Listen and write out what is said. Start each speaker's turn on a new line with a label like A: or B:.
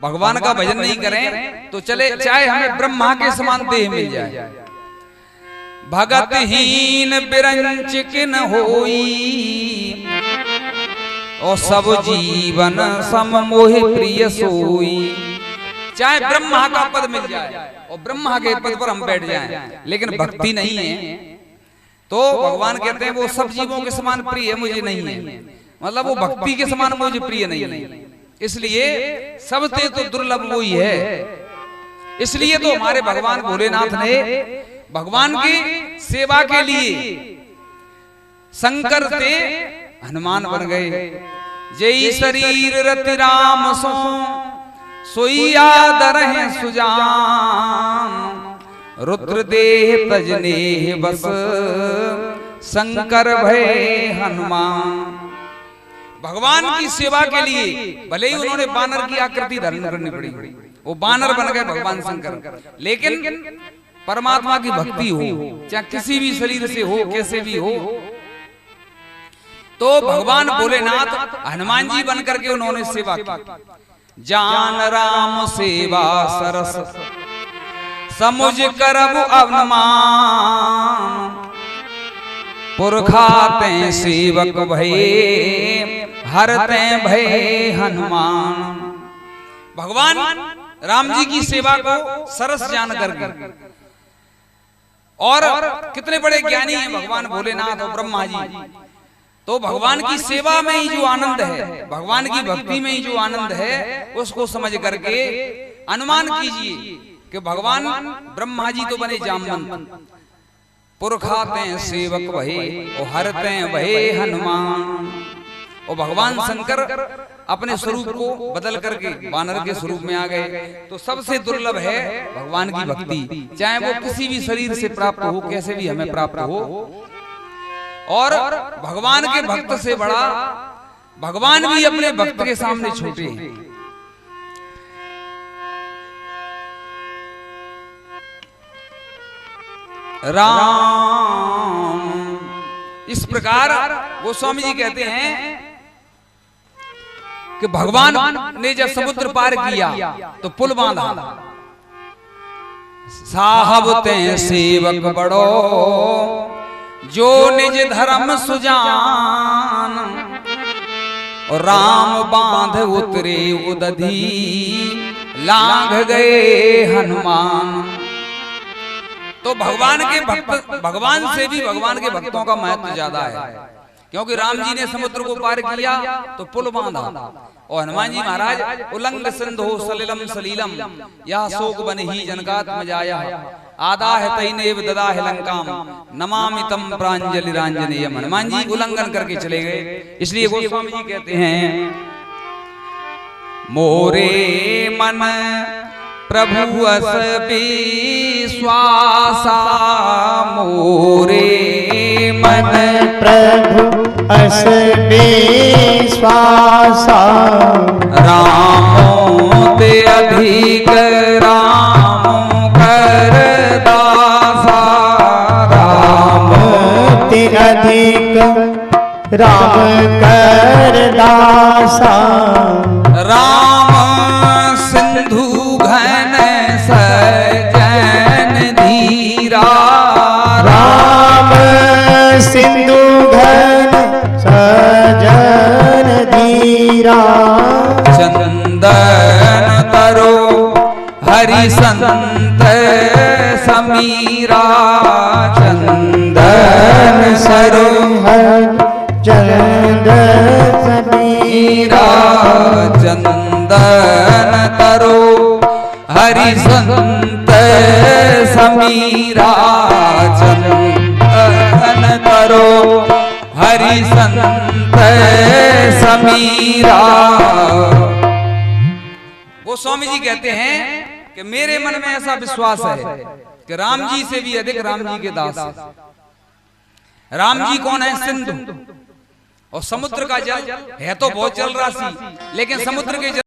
A: भगवान का भजन नहीं करें तो चले चाहे हमें ब्रह्मा के समान देह मिल जाए। भगतहीन बिरंच किन होई और सब जीवन सम मोहि प्रिय सोई। चाहे ब्रह्मा का पद मिल जाए और ब्रह्मा के पद पर हम बैठ जाएं, लेकिन भक्ति नहीं है तो भगवान कहते हैं वो सब जीवों के समान प्रिय मुझे नहीं है, मतलब वो भक्ति के समान मुझे प्रिय नहीं है। इसलिए सबसे तो दुर्लभ वो ही है। इसलिए तो हमारे भगवान भोलेनाथ ने भगवान की सेवा के लिए शंकर से हनुमान बन गए। जय शरीर रति राम सो सोई आदरहि सुजान, रुद्र देह तजने बस शंकर भय हनुमान। भगवान की सेवा के लिए भले ही उन्होंने बानर की आकृति धारण करनी पड़ी, वो बानर बन गए भगवान शंकर, लेकिन परमात्मा की भक्ति हो चाहे किसी भी शरीर से हो कैसे भी हो, तो भगवान भोलेनाथ हनुमान जी बनकर के उन्होंने सेवा की। जान राम सेवा सरस समुझ करब अवमान, पुरखाते सेवक भये हरते भय हनुमान। भगवान राम जी की सेवा को सरस जान करके, और कितने बड़े ज्ञानी हैं भगवान भोलेनाथ और ब्रह्मा जी, तो भगवान की सेवा में ही जो आनंद है, भगवान की भक्ति में ही जो आनंद है, उसको समझ करके अनुमान कीजिए कि भगवान ब्रह्मा जी तो बने जामवंत, पुरखाते सेवक भये और हरते भय हनुमान। और भगवान शंकर अपने स्वरूप को बदल करके वानर के स्वरूप में आ गए। तो सबसे दुर्लभ है भगवान की भक्ति, चाहे वो किसी भी शरीर से प्राप्त हो, कैसे भी हमें प्राप्त हो। और भगवान के भक्त से बड़ा भगवान भी अपने भक्त के सामने छोटे हैं। राम इस प्रकार वो स्वामी जी कहते हैं कि भगवान ने जब समुद्र पार किया तो पुल बांधा। साहब ते सेवक बड़ो जो निज धर्म सुजान, और राम बांध उतरे उदधी लांघ गए हनुमान। तो भगवान के भक्त, भगवान से भी भगवान के भक्तों का महत्व ज्यादा है, क्योंकि राम जी ने समुद्र को पार किया तो पुल बांधा, और हनुमान जी महाराज उल्लंघ सिंधु सलिलम सलीलम या शोक बन ही जनकात मजाया आदा है तैनेव ददा है लंकाम नमामि तम प्रांजलि रांजनेयम। हनुमान जी उल्लंघन करके चले गए। इसलिए गोस्वामी जी कहते हैं, मोरे मन प्रभु अस विश्वासा, मोरे मन
B: प्रभु अस विश्वासा,
A: रामो ते अधिक राम कर दासा,
B: राम ते अधिक राम कर दासा।
A: राम सिंधु घन सजन धीरा,
B: राम सिंधु घन सजन धीरा,
A: चंदन तरो हरि संत समीरा, चंदन सरो
B: चंदन समीरा,
A: चंदन तरो हरि संत समीरा, चंदन तरो हरि संत समीरा। वो स्वामी जी कहते हैं कि मेरे मन में ऐसा विश्वास है कि राम जी से भी अधिक राम जी के दास। राम जी कौन है? सिंधु, और समुद्र का जल है तो बहुत जल राशि, लेकिन समुद्र के जल